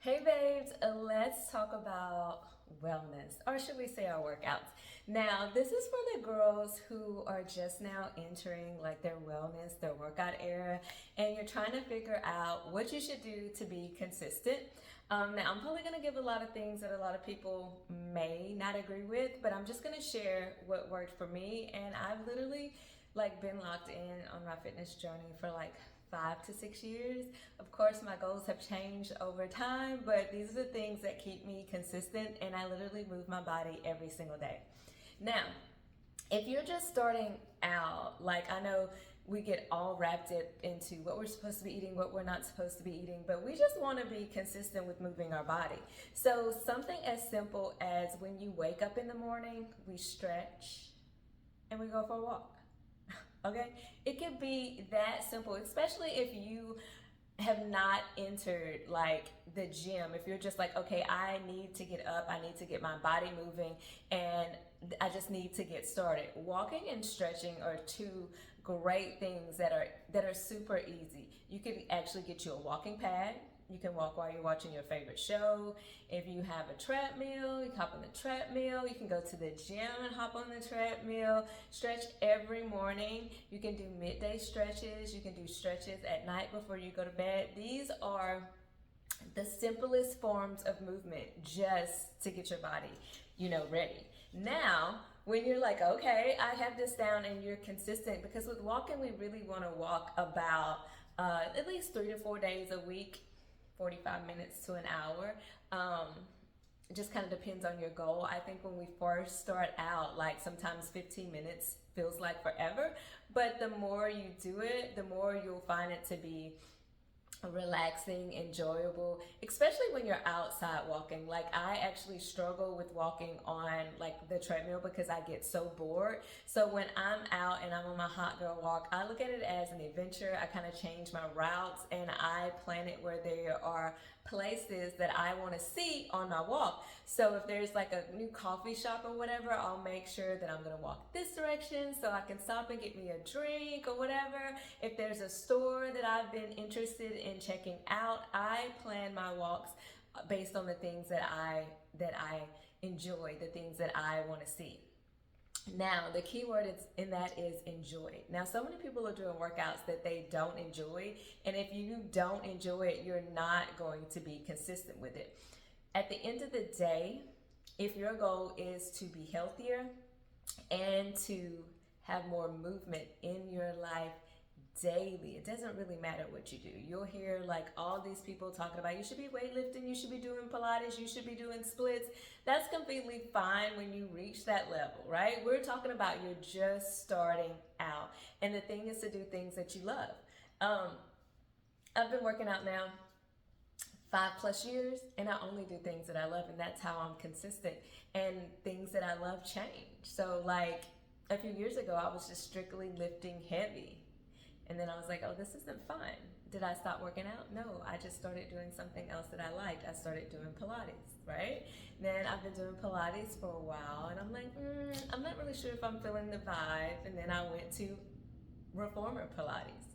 Hey babes, let's talk about wellness, or should we say our workouts. Now, this is for the girls who are just now entering like their wellness, their workout era, and you're trying to figure out what you should do to be consistent. Now, I'm probably going to give a lot of things that a lot of people may not agree with, but I'm just going to share what worked for me, and I've literally like been locked in on my fitness journey for like 5 to 6 years. Of course, my goals have changed over time, but these are the things that keep me consistent, and I literally move my body every single day. Now, if you're just starting out, like I know we get all wrapped into what we're supposed to be eating, what we're not supposed to be eating, but we just want to be consistent with moving our body. So, something as simple as when you wake up in the morning, we stretch and we go for a walk. Okay, it could be that simple, especially if you have not entered like the gym. If you're just like, okay, I need to get up, I need to get my body moving, and I just need to get started. Walking and stretching are two great things that are super easy. You can actually get you a walking pad. You can walk while you're watching your favorite show. If you have a treadmill, you can hop on the treadmill. You can go to the gym and hop on the treadmill. Stretch every morning. You can do midday stretches. You can do stretches at night before you go to bed. These are the simplest forms of movement just to get your body, ready. Now, when you're like, okay, I have this down and you're consistent, because with walking, we really want to walk about at least 3 to 4 days a week. 45 minutes to an hour. It just kind of depends on your goal. I think when we first start out, like sometimes 15 minutes feels like forever, but the more you do it, the more you'll find it to be relaxing, enjoyable, especially when you're outside walking. Like I actually struggle with walking on like the treadmill because I get so bored. So when I'm out and I'm on my hot girl walk, I look at it as an adventure. I kind of change my routes and I plan it where there are places that I want to see on my walk. So if there's like a new coffee shop or whatever, I'll make sure that I'm going to walk this direction so I can stop and get me a drink or whatever. If there's a store that I've been interested in checking out, I plan my walks based on the things that I enjoy, the things that I want to see. Now, the key word in that is enjoy. Now, so many people are doing workouts that they don't enjoy, and if you don't enjoy it, you're not going to be consistent with it. At the end of the day, if your goal is to be healthier and to have more movement in your life daily, it doesn't really matter what you do. You'll hear like all these people talking about you should be weightlifting, you should be doing Pilates, you should be doing splits. That's completely fine when you reach that level, right? We're talking about you're just starting out, and the thing is to do things that you love. I've been working out now 5+ years, and I only do things that I love, and that's how I'm consistent. And things that I love change. So like a few years ago, I was just strictly lifting heavy. And then I was like, oh, this isn't fun. Did I stop working out? No, I just started doing something else that I liked. I started doing Pilates, right? Then I've been doing Pilates for a while, and I'm like, I'm not really sure if I'm feeling the vibe. And then I went to reformer Pilates.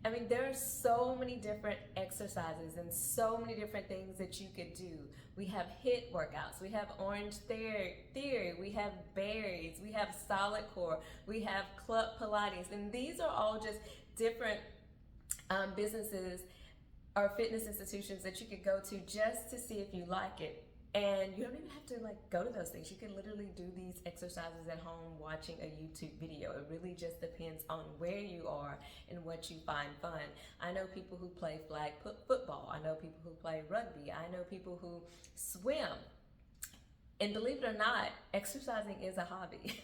I mean, there are so many different exercises and so many different things that you could do. We have HIIT workouts, we have Orange Theory, we have berries, we have solid core, we have club Pilates, and these are all just different businesses or fitness institutions that you could go to just to see if you like it. And you don't even have to like go to those things. You can literally do these exercises at home watching a YouTube video. It really just depends on where you are and what you find fun. I know people who play flag football. I know people who play rugby. I know people who swim. And believe it or not, exercising is a hobby.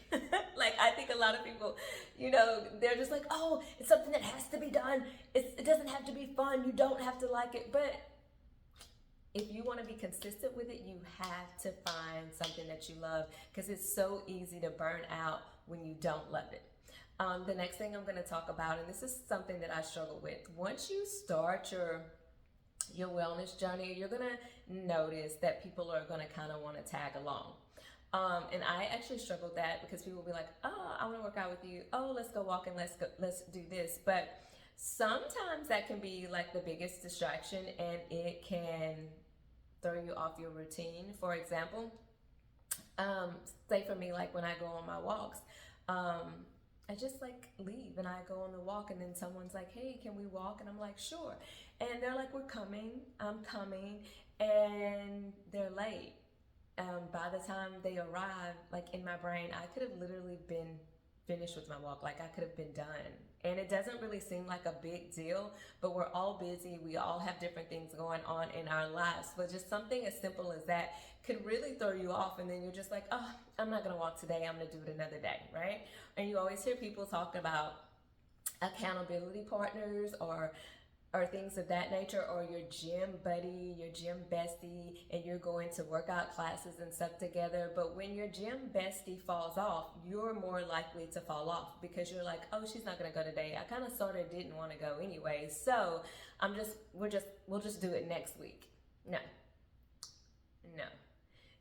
Like I think a lot of people, they're just like, oh, it's something that has to be done. It doesn't have to be fun. You don't have to like it. But if you want to be consistent with it, you have to find something that you love, because it's so easy to burn out when you don't love it. The next thing I'm going to talk about, and this is something that I struggle with, once you start your wellness journey, you're going to notice that people are going to kind of want to tag along. And I actually struggle with that, because people will be like, oh, I want to work out with you. Oh, let's go walking. Let's do this. But sometimes that can be like the biggest distraction, and it can throw you off your routine. For example, say for me, like when I go on my walks, I just like leave and I go on the walk, and then someone's like, hey, can we walk? And I'm like, sure. And they're like, we're coming, I'm coming, and they're late. By the time they arrive, like in my brain, I could have literally been finished with my walk. Like I could have been done. And it doesn't really seem like a big deal, but we're all busy. We all have different things going on in our lives. But just something as simple as that could really throw you off. And then you're just like, oh, I'm not going to walk today. I'm going to do it another day, right? And you always hear people talk about accountability partners or things of that nature, or your gym buddy, your gym bestie, and you're going to workout classes and stuff together. But when your gym bestie falls off, you're more likely to fall off because you're like, oh, she's not gonna go today. I kind of sort of didn't want to go anyway, so we'll just do it next week. No.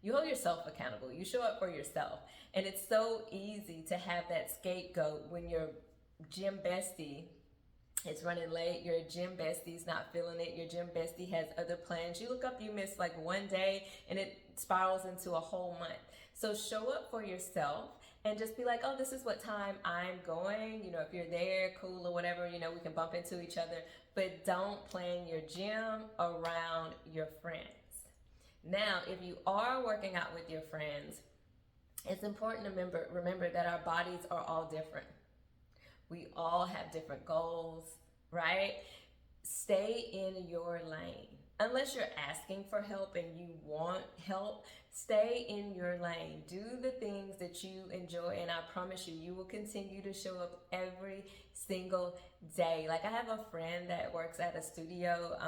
You hold yourself accountable. You show up for yourself. And it's so easy to have that scapegoat when your gym bestie it's running late, your gym bestie's not feeling it, your gym bestie has other plans. You look up, you miss like one day, and it spirals into a whole month. So show up for yourself and just be like, oh, this is what time I'm going. You know, if you're there, cool or whatever, you know, we can bump into each other. But don't plan your gym around your friends. Now, if you are working out with your friends, it's important to remember that our bodies are all different. We all have different goals, right? Stay in your lane. Unless you're asking for help and you want help, stay in your lane. Do the things that you enjoy, and I promise you, you will continue to show up every single day. Like I have a friend that works at a studio,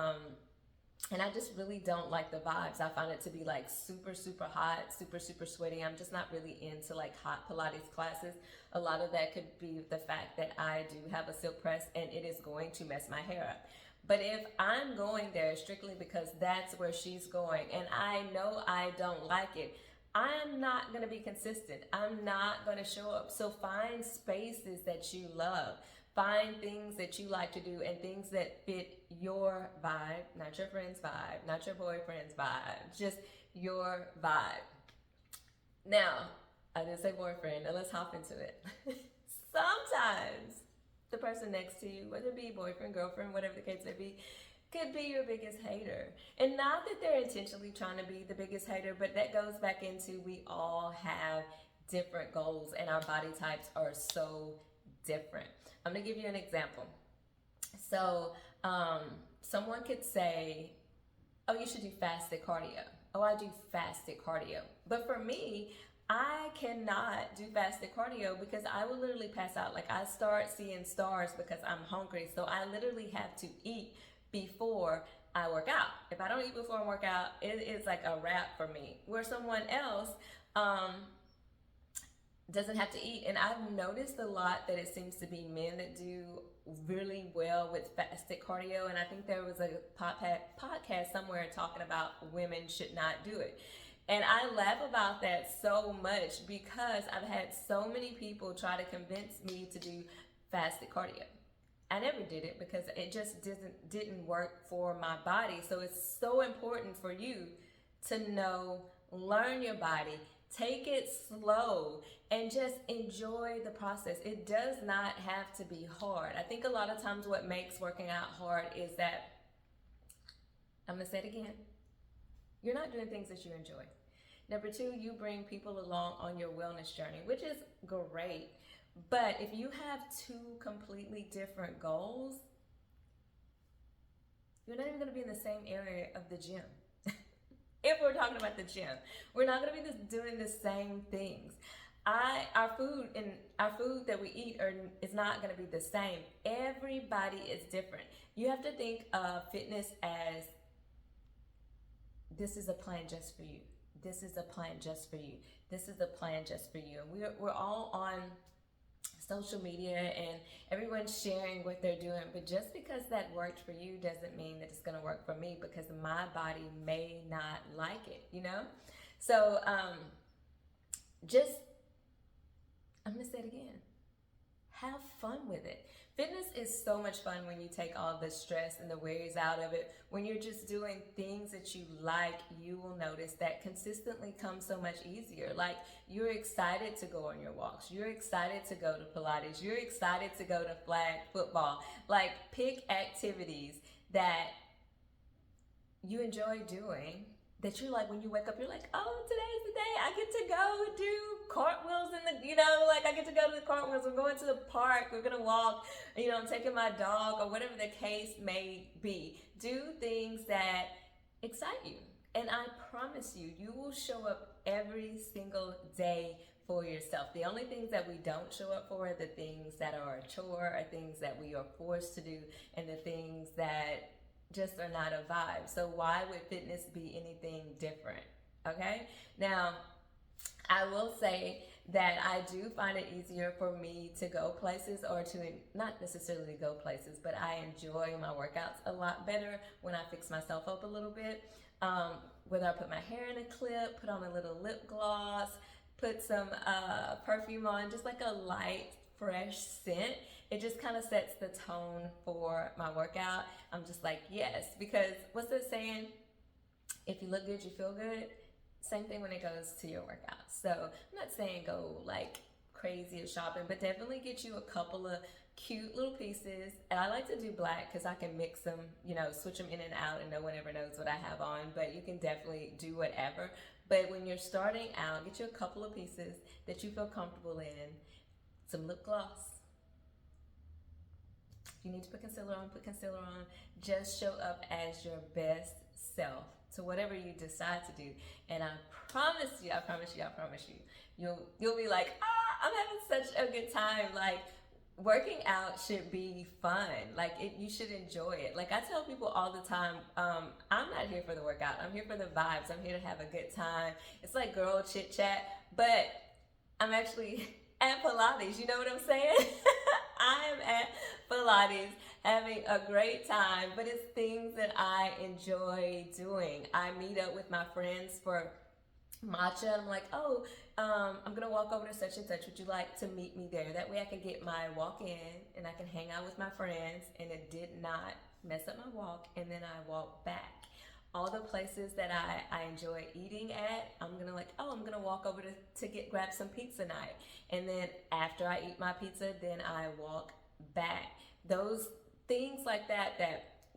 and I just really don't like the vibes. I find it to be like super, super hot, super, super sweaty. I'm just not really into like hot Pilates classes. A lot of that could be the fact that I do have a silk press and it is going to mess my hair up. But if I'm going there strictly because that's where she's going and I know I don't like it, I'm not going to be consistent. I'm not going to show up. So find spaces that you love. Find things that you like to do and things that fit your vibe, not your friend's vibe, not your boyfriend's vibe, just your vibe. Now, I didn't say boyfriend, and let's hop into it. Sometimes the person next to you, whether it be boyfriend, girlfriend, whatever the case may be, could be your biggest hater. And not that they're intentionally trying to be the biggest hater, but that goes back into we all have different goals and our body types are so different. I'm gonna give you an example. So someone could say, oh, you should do fasted cardio. Oh, I do fasted cardio. But for me, I cannot do fasted cardio because I will literally pass out. Like I start seeing stars because I'm hungry. So I literally have to eat before I work out. If I don't eat before I work out, it is like a wrap for me. Where someone else doesn't have to eat. And I've noticed a lot that it seems to be men that do really well with fasted cardio. And I think there was a podcast somewhere talking about women should not do it. And I laugh about that so much because I've had so many people try to convince me to do fasted cardio. I never did it because it just didn't work for my body. So it's so important for you to know, learn your body, take it slow, and just enjoy the process. It does not have to be hard. I think a lot of times what makes working out hard is that, I'm gonna say it again, you're not doing things that you enjoy. Number two, you bring people along on your wellness journey, which is great. But if you have two completely different goals, you're not even gonna be in the same area of the gym. If we're talking about the gym, we're not gonna be doing the same things. Our food that we eat is not gonna be the same. Everybody is different. You have to think of fitness as this is a plan just for you. This is a plan just for you. This is a plan just for you. And we're all on social media and everyone's sharing what they're doing, but just because that worked for you doesn't mean that it's going to work for me because my body may not like it, you know? So I'm going to say it again. have fun with it. Fitness is so much fun when you take all the stress and the worries out of it. When you're just doing things that you like, you will notice that consistently comes so much easier. Like, you're excited to go on your walks. You're excited to go to Pilates. You're excited to go to flag football. Like, pick activities that you enjoy doing, that you're like, when you wake up, you're like, oh, today's the day I get to go do cartwheels in the, like I get to go to the cartwheels. We're going to the park. We're going to walk, I'm taking my dog, or whatever the case may be. Do things that excite you. And I promise you, you will show up every single day for yourself. The only things that we don't show up for are the things that are a chore, or things that we are forced to do, and the things that just are not a vibe. So why would fitness be anything different? Okay? Now, I will say that I do find it easier for me to go places, or to not necessarily go places, but I enjoy my workouts a lot better when I fix myself up a little bit. Whether I put my hair in a clip, put on a little lip gloss, put some perfume on, just like a light, fresh scent. It just kind of sets the tone for my workout. I'm just like, yes, because what's that saying? If you look good, you feel good. Same thing when it goes to your workout. So I'm not saying go like crazy at shopping, but definitely get you a couple of cute little pieces. And I like to do black because I can mix them, switch them in and out, and no one ever knows what I have on. But you can definitely do whatever. But when you're starting out, get you a couple of pieces that you feel comfortable in. Some lip gloss. If you need to put concealer on, put concealer on. Just show up as your best self to whatever you decide to do. And I promise you, you'll be like, I'm having such a good time. Like, working out should be fun. Like, you should enjoy it. Like, I tell people all the time, I'm not here for the workout. I'm here for the vibes. I'm here to have a good time. It's like girl chit chat, but I'm actually at Pilates. You know what I'm saying? I am at Pilates having a great time, but it's things that I enjoy doing. I meet up with my friends for matcha. I'm like, I'm gonna walk over to such and such. Would you like to meet me there? That way I can get my walk in and I can hang out with my friends, and it did not mess up my walk, and then I walk back. All the places that I enjoy eating at, I'm gonna walk over to grab some pizza night. And then after I eat my pizza, then I walk back. Those things like that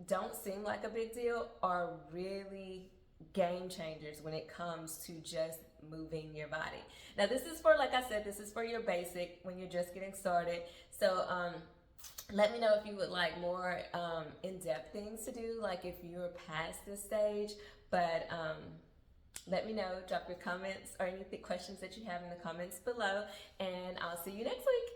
don't seem like a big deal are really game changers when it comes to just moving your body. Now, this is for, like I said, this is for your basic when you're just getting started. So let me know if you would like more in-depth things to do, like if you're past this stage. But let me know, drop your comments or any questions that you have in the comments below, and I'll see you next week.